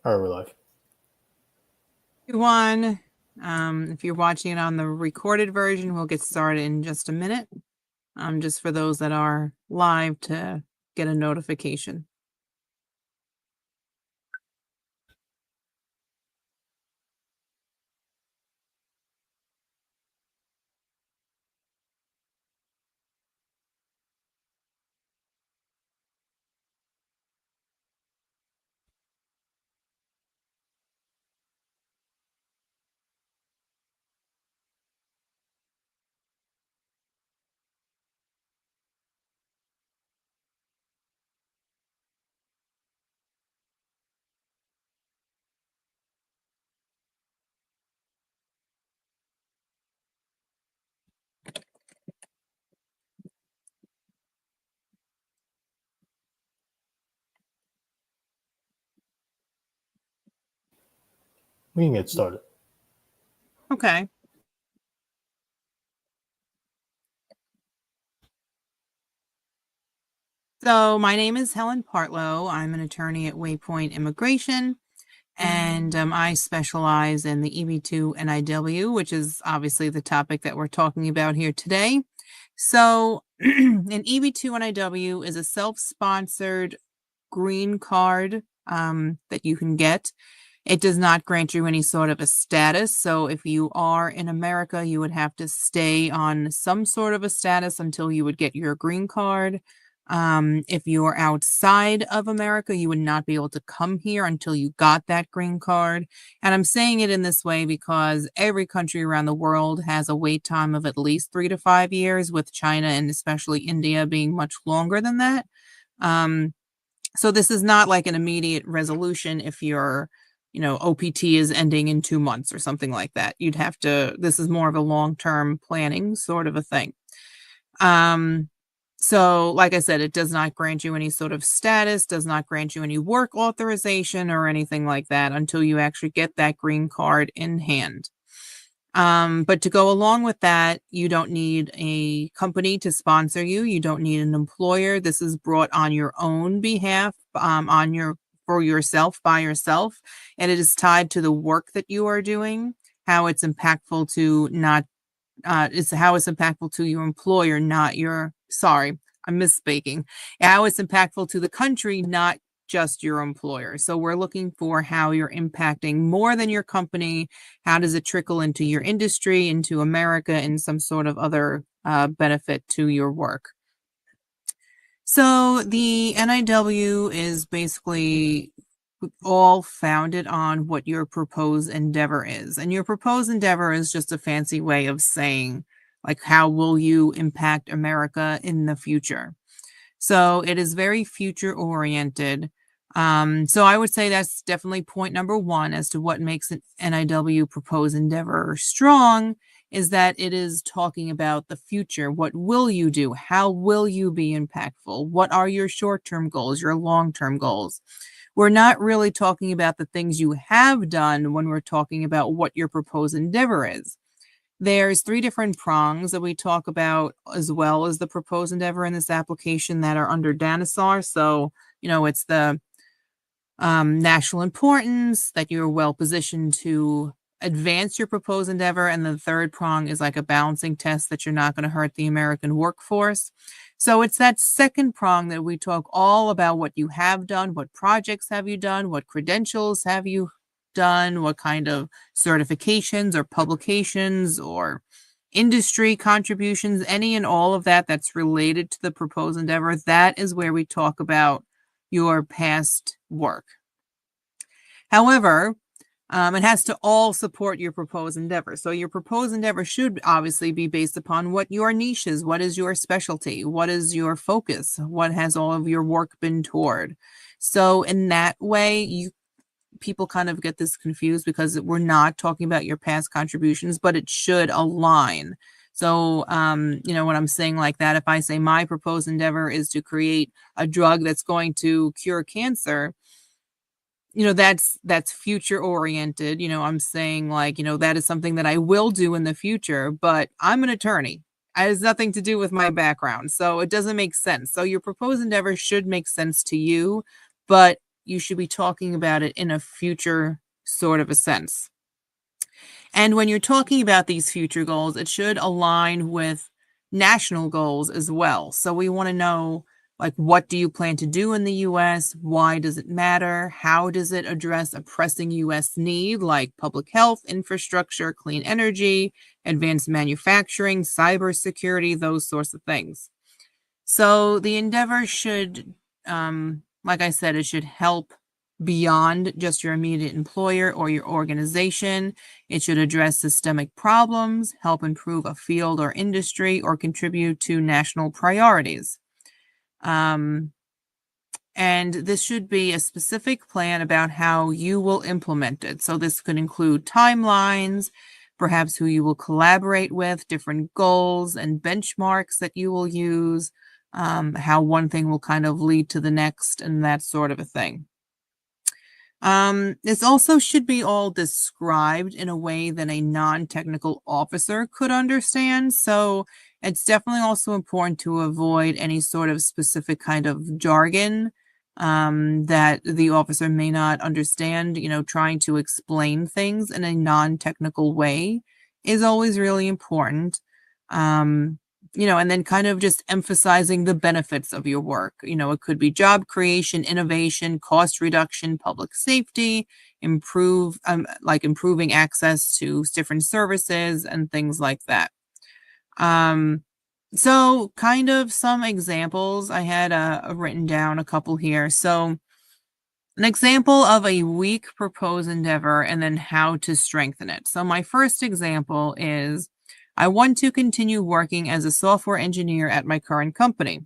All right, we're live. Everyone, if you're watching it on the recorded version, we'll get started in just a minute. Just for those that are live to get a notification. We can get started. Okay. So my name is Helen Partlow. I'm an attorney at Waypoint Immigration, and I specialize in the EB-2 NIW, which is obviously the topic that we're talking about here today. So an EB-2 NIW is a self-sponsored green card that you can get. It does not grant you any sort of a status. So if you are in America, you would have to stay on some sort of a status until you would get your green card. If you are outside of America, you would not be able to come here until you got that green card. And I'm saying it in this way because every country around the world has a wait time of at least 3 to 5 years, with China and especially India being much longer than that. So this is not like an immediate resolution if your, OPT is ending in 2 months or something like that. You'd have to, this is more of a long-term planning sort of a thing. So like I said, it does not grant you any sort of status, does not grant you any work authorization or anything like that until you actually get that green card in hand. But to go along with that, you don't need a company to sponsor you. You don't need an employer. This is brought on your own behalf, for yourself, by yourself, and it is tied to the work that you are doing, how it's impactful to not, it's how it's impactful to your employer, not your, sorry, I'm misspeaking, how it's impactful to the country, not just your employer. So we're looking for how you're impacting more than your company. How does it trickle into your industry, into America, and some sort of other benefit to your work? So the NIW is basically all founded on what your proposed endeavor is. And your proposed endeavor is just a fancy way of saying, like, how will you impact America in the future? So it is very future oriented. So I would say that's definitely point number one as to what makes an NIW proposed endeavor strong, is that it is talking about the future. What will you do? How will you be impactful? What are your short-term goals, your long-term goals? We're not really talking about the things you have done when we're talking about what your proposed endeavor is. There's 3 different prongs that we talk about, as well as the proposed endeavor in this application, that are under DANASAR. So, it's the national importance, that you're well positioned to advance your proposed endeavor. And the third prong is like a balancing test, that you're not going to hurt the American workforce. So it's that second prong that we talk all about what you have done, what projects have you done, what credentials have you done, what kind of certifications or publications or industry contributions, any and all of that that's related to the proposed endeavor. That is where we talk about your past work. However, it has to all support your proposed endeavor. So your proposed endeavor should obviously be based upon what your niche is. What is your specialty? What is your focus? What has all of your work been toward? So in that way, people kind of get this confused, because we're not talking about your past contributions, but it should align. So, when I'm saying like that, if I say my proposed endeavor is to create a drug that's going to cure cancer, that's future oriented. I'm saying, like, that is something that I will do in the future, but I'm an attorney. It has nothing to do with my background. So it doesn't make sense. So your proposed endeavor should make sense to you, but you should be talking about it in a future sort of a sense. And when you're talking about these future goals, it should align with national goals as well. So we want to know, like, what do you plan to do in the US? Why does it matter? How does it address a pressing US need like public health, infrastructure, clean energy, advanced manufacturing, cybersecurity, those sorts of things. So the endeavor should, like I said, it should help beyond just your immediate employer or your organization. It should address systemic problems, help improve a field or industry, or contribute to national priorities. And this should be a specific plan about how you will implement it. So this could include timelines, perhaps who you will collaborate with, different goals and benchmarks that you will use, how one thing will kind of lead to the next, and that sort of a thing. This also should be all described in a way that a non-technical officer could understand. So it's definitely also important to avoid any sort of specific kind of jargon that the officer may not understand. Trying to explain things in a non-technical way is always really important. And then kind of just emphasizing the benefits of your work. It could be job creation, innovation, cost reduction, public safety, improving access to different services and things like that. So kind of some examples. I had written down a couple here. So an example of a weak proposed endeavor and then how to strengthen it. So my first example is, I want to continue working as a software engineer at my current company.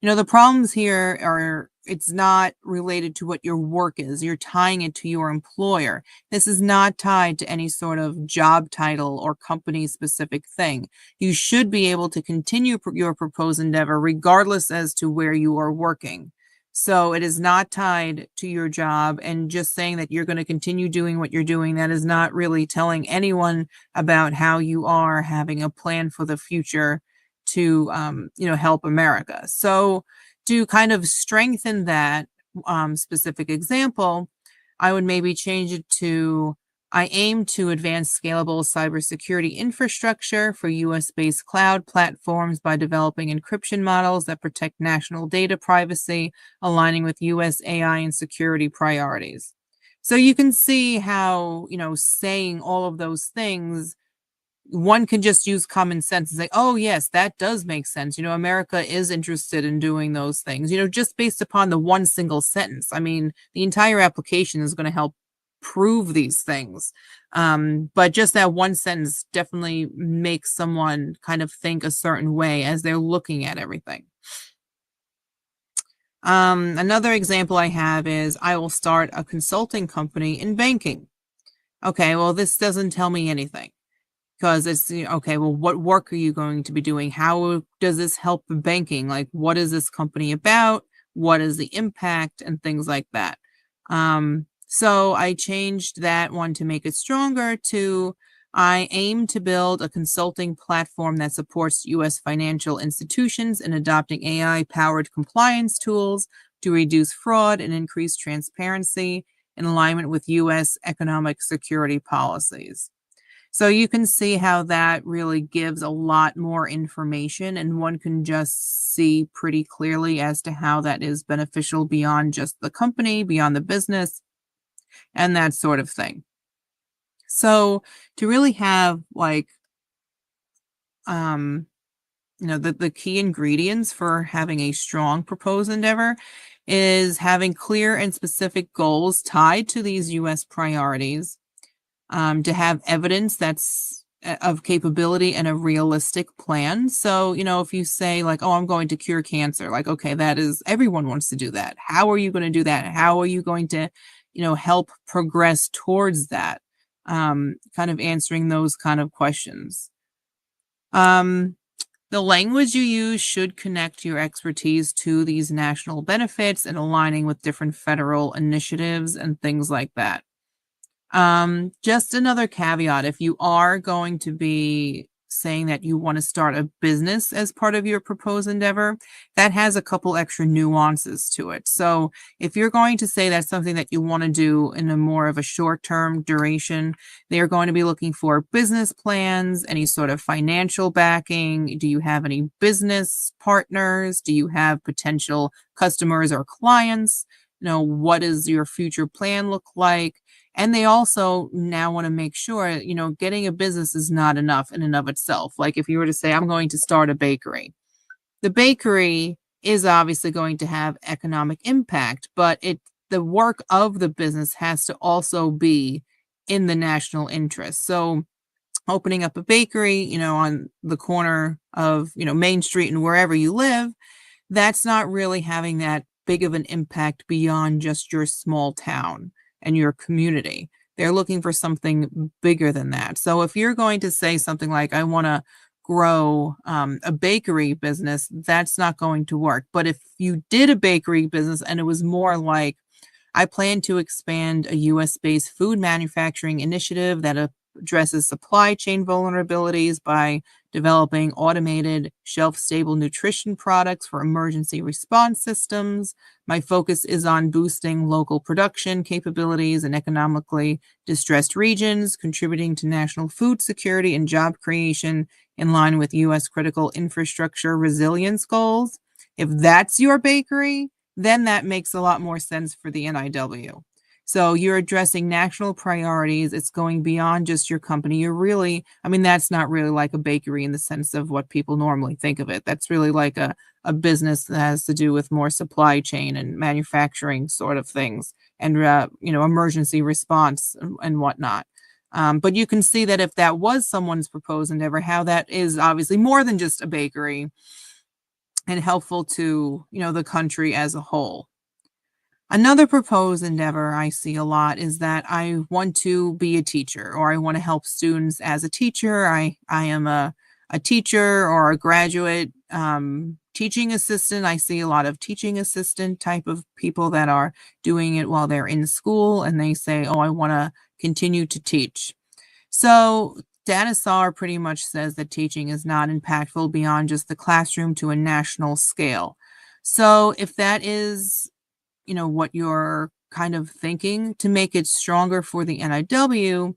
The problems here are, it's not related to what your work is. You're tying it to your employer. This is not tied to any sort of job title or company specific thing. You should be able to continue your proposed endeavor regardless as to where you are working. So it is not tied to your job, and just saying that you're going to continue doing what you're doing, that is not really telling anyone about how you are having a plan for the future to, help America. So to kind of strengthen that specific example, I would maybe change it to, I aim to advance scalable cybersecurity infrastructure for US-based cloud platforms by developing encryption models that protect national data privacy, aligning with US AI and security priorities. So you can see how, saying all of those things, one can just use common sense and say, oh, yes, that does make sense. America is interested in doing those things, just based upon the one single sentence. I mean, the entire application is going to help prove these things. But just that one sentence definitely makes someone kind of think a certain way as they're looking at everything. Another example I have is, I will start a consulting company in banking. Okay, well, this doesn't tell me anything. Because it's, okay, well, what work are you going to be doing? How does this help banking? Like, what is this company about? What is the impact? And things like that. So I changed that one to make it stronger to, I aim to build a consulting platform that supports U.S. financial institutions in adopting AI-powered compliance tools to reduce fraud and increase transparency in alignment with U.S. economic security policies. So you can see how that really gives a lot more information, and one can just see pretty clearly as to how that is beneficial beyond just the company, beyond the business, and that sort of thing. So to really have the key ingredients for having a strong proposed endeavor is having clear and specific goals tied to these U.S. priorities. To have evidence that's of capability and a realistic plan. So, if you say like, oh, I'm going to cure cancer, like, okay, that is, everyone wants to do that. How are you going to do that? How are you going to, help progress towards that? Kind of answering those kind of questions. The language you use should connect your expertise to these national benefits and aligning with different federal initiatives and things like that. Just another caveat, if you are going to be saying that you want to start a business as part of your proposed endeavor, that has a couple extra nuances to it. So if you're going to say that's something that you want to do in a more of a short-term duration, they're going to be looking for business plans, any sort of financial backing. Do you have any business partners? Do you have potential customers or clients? What does your future plan look like? And they also now want to make sure, getting a business is not enough in and of itself. Like if you were to say, I'm going to start a bakery, the bakery is obviously going to have economic impact, but the work of the business has to also be in the national interest. So opening up a bakery, on the corner of, Main Street and wherever you live, that's not really having that big of an impact beyond just your small town and your community. They're looking for something bigger than that. So if you're going to say something like, I want to grow a bakery business, that's not going to work. But if you did a bakery business and it was more like, I plan to expand a US-based food manufacturing initiative that addresses supply chain vulnerabilities by developing automated shelf-stable nutrition products for emergency response systems. My focus is on boosting local production capabilities in economically distressed regions, contributing to national food security and job creation in line with U.S. critical infrastructure resilience goals. If that's your bakery, then that makes a lot more sense for the NIW. So you're addressing national priorities. It's going beyond just your company. You're really, that's not really like a bakery in the sense of what people normally think of it. That's really like a business that has to do with more supply chain and manufacturing sort of things and, emergency response and whatnot. But you can see that if that was someone's proposed endeavor, how that is obviously more than just a bakery and helpful to, the country as a whole. Another proposed endeavor I see a lot is that I want to be a teacher, or I want to help students as a teacher. I am a teacher or a graduate teaching assistant. I see a lot of teaching assistant type of people that are doing it while they're in school, and they say, oh, I want to continue to teach. So Data SAR pretty much says that teaching is not impactful beyond just the classroom to a national scale. So if that is, what you're kind of thinking, to make it stronger for the NIW,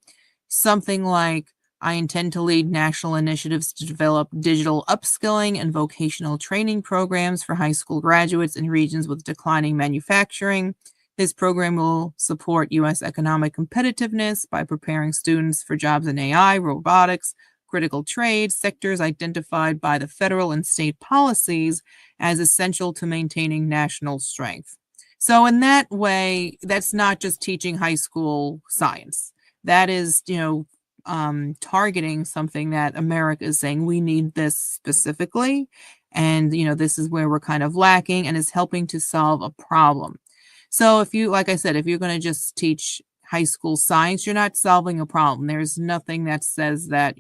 something like, I intend to lead national initiatives to develop digital upskilling and vocational training programs for high school graduates in regions with declining manufacturing. This program will support U.S. economic competitiveness by preparing students for jobs in AI, robotics, critical trades, sectors identified by the federal and state policies as essential to maintaining national strength. So in that way, that's not just teaching high school science. That is, targeting something that America is saying, we need this specifically. And, this is where we're kind of lacking, and is helping to solve a problem. So if you, like I said, if you're going to just teach high school science, you're not solving a problem. There's nothing that says that,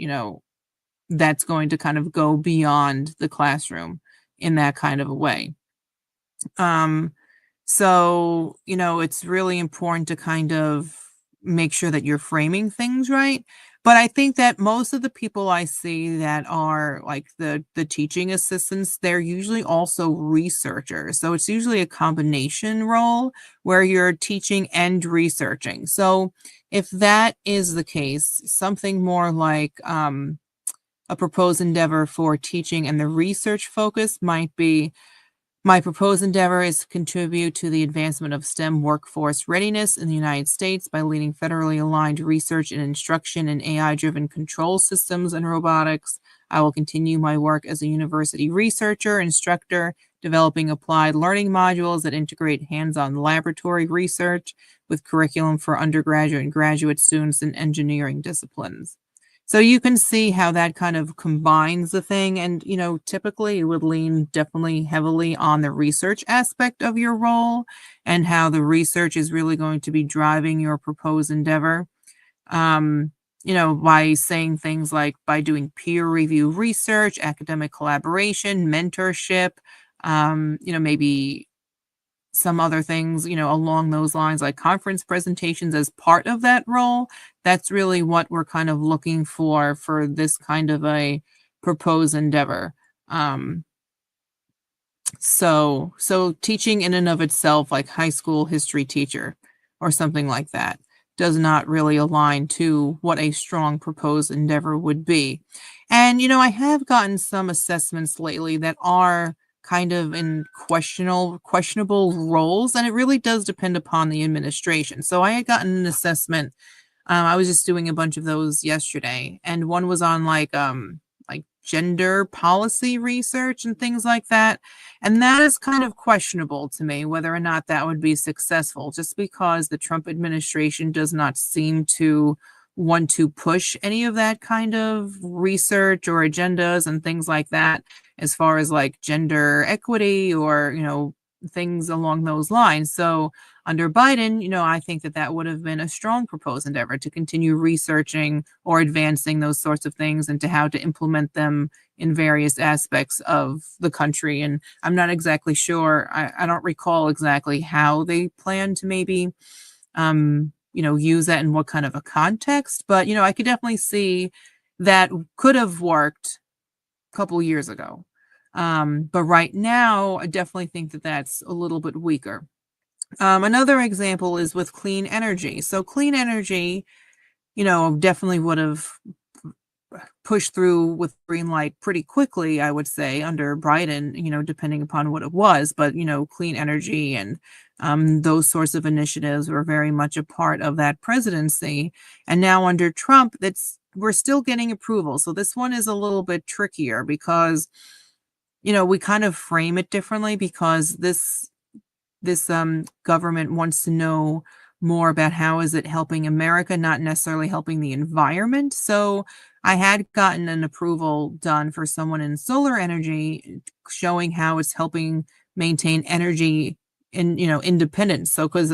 that's going to kind of go beyond the classroom in that kind of a way. So, it's really important to kind of make sure that you're framing things right. But I think that most of the people I see that are like the teaching assistants, they're usually also researchers. So it's usually a combination role where you're teaching and researching. So if that is the case, something more like a proposed endeavor for teaching and the research focus might be, my proposed endeavor is to contribute to the advancement of STEM workforce readiness in the United States by leading federally aligned research and instruction in AI-driven control systems and robotics. I will continue my work as a university researcher, instructor, developing applied learning modules that integrate hands-on laboratory research with curriculum for undergraduate and graduate students in engineering disciplines. So you can see how that kind of combines the thing. And, typically it would lean definitely heavily on the research aspect of your role and how the research is really going to be driving your proposed endeavor. By saying things like by doing peer review research, academic collaboration, mentorship, maybe some other things, along those lines, like conference presentations as part of that role. That's really what we're kind of looking for this kind of a proposed endeavor. So teaching in and of itself, like high school history teacher or something like that, does not really align to what a strong proposed endeavor would be. And, I have gotten some assessments lately that are kind of in questionable roles, and it really does depend upon the administration. So I had gotten an assessment. I was just doing a bunch of those yesterday, and one was on like gender policy research and things like that. And that is kind of questionable to me whether or not that would be successful, just because the Trump administration does not seem to want to push any of that kind of research or agendas and things like that, as far as like gender equity or, things along those lines. So under Biden, I think that would have been a strong proposed endeavor to continue researching or advancing those sorts of things and to how to implement them in various aspects of the country. And I'm not exactly sure. I don't recall exactly how they plan to maybe, use that in what kind of a context. But, I could definitely see that could have worked a couple years ago. But right now, I definitely think that that's a little bit weaker. Another example is with clean energy. So clean energy, definitely would have pushed through with green light pretty quickly, I would say, under Biden, depending upon what it was. But, clean energy and those sorts of initiatives were very much a part of that presidency. And now under Trump, we're still getting approval. So this one is a little bit trickier because, we kind of frame it differently, because this government wants to know more about how is it helping America, not necessarily helping the environment. So I had gotten an approval done for someone in solar energy, showing how it's helping maintain energy in, independence. So because,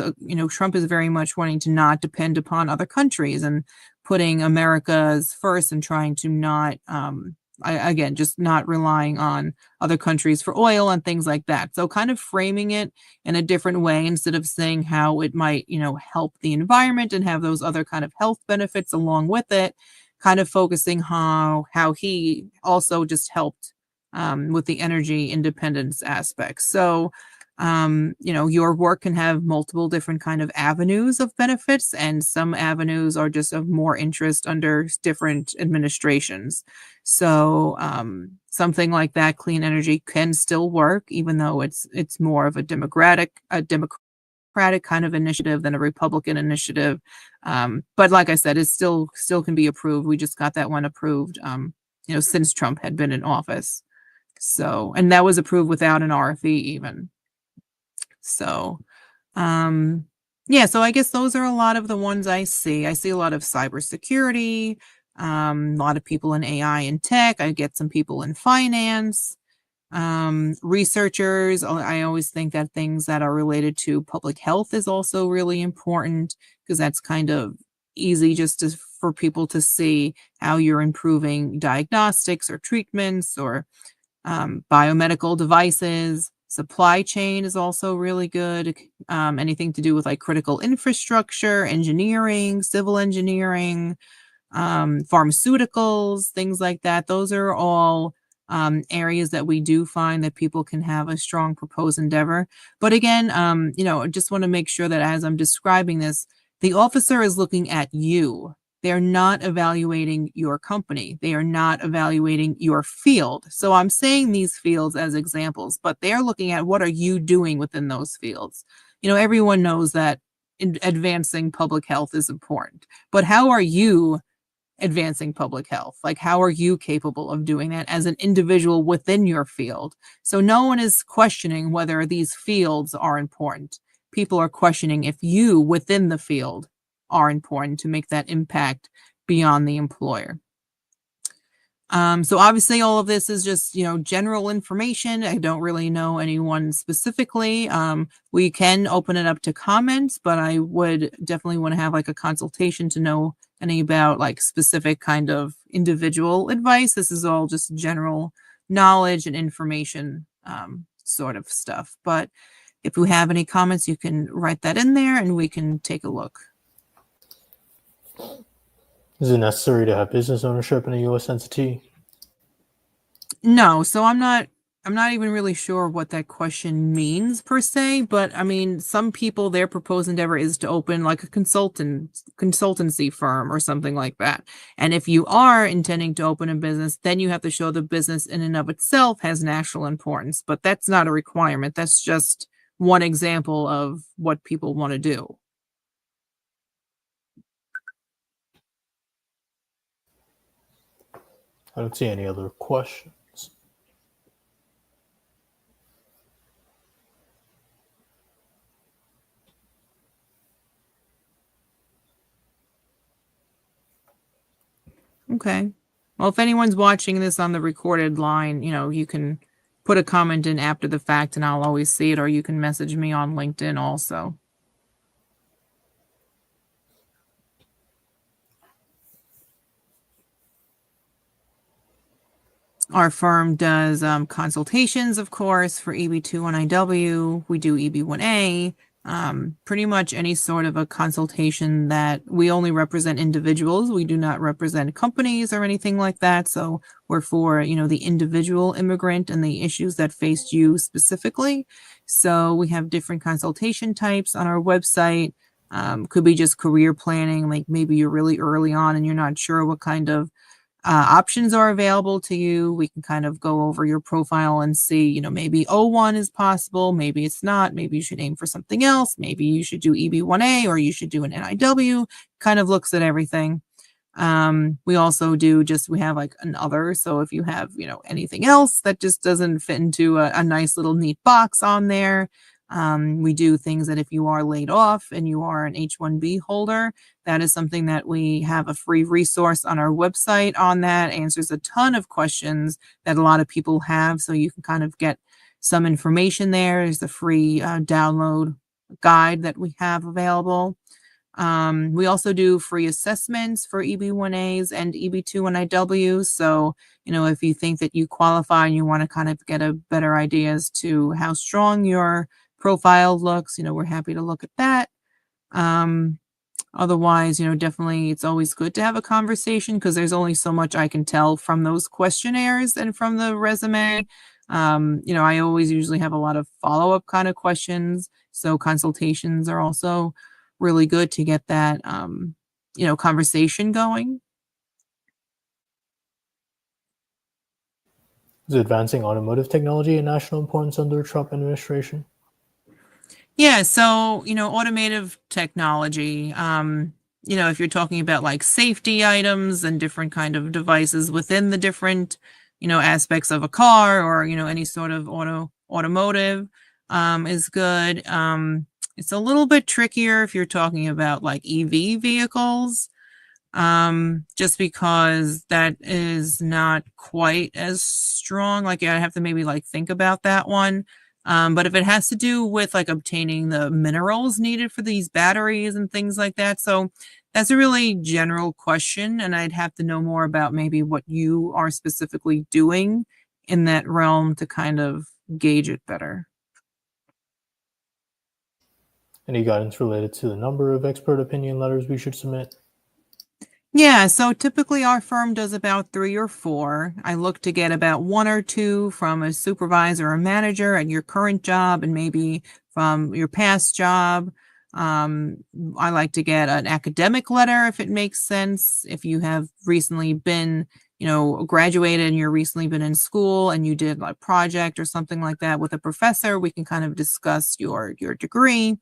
Trump is very much wanting to not depend upon other countries and putting America's first and trying to not, again, just not relying on other countries for oil and things like that. So kind of framing it in a different way, instead of saying how it might, help the environment and have those other kind of health benefits along with it, kind of focusing how he also just helped with the energy independence aspect. So, your work can have multiple different kind of avenues of benefits, and some avenues are just of more interest under different administrations. So, something like that, clean energy, can still work, even though it's more of a democratic kind of initiative than a Republican initiative. But like I said, it still can be approved. We just got that one approved, since Trump had been in office. So, and that was approved without an RFE even. So, yeah, so I guess those are a lot of the ones I see. I see a lot of cybersecurity, a lot of people in AI and tech. I get some people in finance, researchers. I always think that things that are related to public health is also really important, because that's kind of easy just for people to see how you're improving diagnostics or treatments or biomedical devices. Supply chain is also really good. Anything to do with like critical infrastructure, engineering, civil engineering, pharmaceuticals, things like that. Those are all areas that we do find that people can have a strong proposed endeavor. But again, I just want to make sure that as I'm describing this, the officer is looking at you. They're not evaluating your company. They are not evaluating your field. So I'm saying these fields as examples, but they're looking at what are you doing within those fields. Everyone knows that advancing public health is important, but how are you advancing public health? Like, how are you capable of doing that as an individual within your field? So no one is questioning whether these fields are important. People are questioning if you within the field are important to make that impact beyond the employer. So obviously all of this is just, general information. I don't really know anyone specifically. We can open it up to comments, but I would definitely want to have like a consultation to know any about like specific kind of individual advice. This is all just general knowledge and information, sort of stuff. But if you have any comments, you can write that in there and we can take a look. Is it necessary to have business ownership in a U.S. entity? No, so I'm not even really sure what that question means per se, but I mean, some people, their proposed endeavor is to open like a consultancy firm or something like that. And if you are intending to open a business, then you have to show the business in and of itself has national importance, but that's not a requirement. That's just one example of what people want to do. I don't see any other questions. Okay. Well, if anyone's watching this on the recorded line, you can put a comment in after the fact and I'll always see it, or you can message me on LinkedIn also. Our firm does consultations, of course, for EB-2 NIW. We do EB-1A. Pretty much any sort of a consultation that we only represent individuals. We do not represent companies or anything like that. So we're for, the individual immigrant and the issues that faced you specifically. So we have different consultation types on our website. Could be just career planning, like maybe you're really early on and you're not sure what kind of options are available to you. We can kind of go over your profile and see, maybe O1 is possible, maybe it's not, maybe you should aim for something else, maybe you should do EB-1A or you should do an NIW, kind of looks at everything. We also we have like an other, so if you have, anything else that just doesn't fit into a nice little neat box on there, we do things that if you are laid off and you are an H-1B holder, that is something that we have a free resource on our website on that, answers a ton of questions that a lot of people have. So you can kind of get some information there. There's the free download guide that we have available. We also do free assessments for EB-1As and EB-2 NIW. So, if you think that you qualify and you want to kind of get a better idea as to how strong your profile looks, we're happy to look at that. Otherwise, definitely it's always good to have a conversation because there's only so much I can tell from those questionnaires and from the resume. I always usually have a lot of follow-up kind of questions. So consultations are also really good to get that, conversation going. Is advancing automotive technology a national importance under Trump administration? Yeah, so, automotive technology, if you're talking about like safety items and different kind of devices within the different, aspects of a car or, any sort of automotive, is good. It's a little bit trickier if you're talking about like EV vehicles, just because that is not quite as strong. Like I have to maybe like think about that one. But if it has to do with like obtaining the minerals needed for these batteries and things like that, so that's a really general question, and I'd have to know more about maybe what you are specifically doing in that realm to kind of gauge it better. Any guidance related to the number of expert opinion letters we should submit? Yeah, so typically our firm does about 3 or 4. I look to get about 1 or 2 from a supervisor or manager at your current job and maybe from your past job. I like to get an academic letter if it makes sense. If you have recently been, graduated and you're recently been in school and you did a project or something like that with a professor, we can kind of discuss your degree.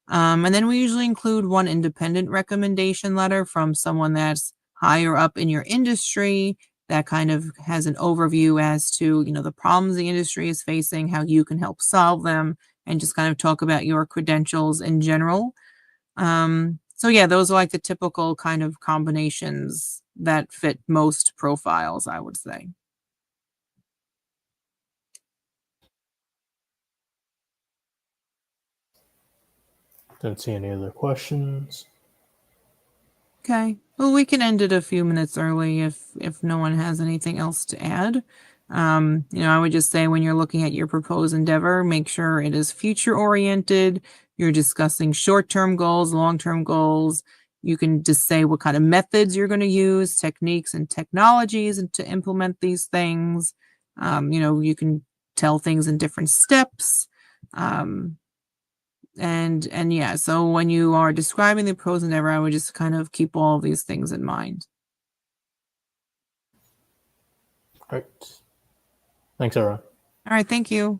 And then we usually include 1 independent recommendation letter from someone that's higher up in your industry that kind of has an overview as to, the problems the industry is facing, how you can help solve them, and just kind of talk about your credentials in general. So yeah, those are like the typical kind of combinations that fit most profiles, I would say. Don't see any other questions. Okay. Well, we can end it a few minutes early if no one has anything else to add. I would just say when you're looking at your proposed endeavor, make sure it is future oriented. You're discussing short-term goals, long-term goals. You can just say what kind of methods you're going to use, techniques and technologies and to implement these things. You can tell things in different steps. And yeah, so when you are describing the proposed endeavor, I would just kind of keep all these things in mind. Great. Thanks, Aaron. All right, thank you.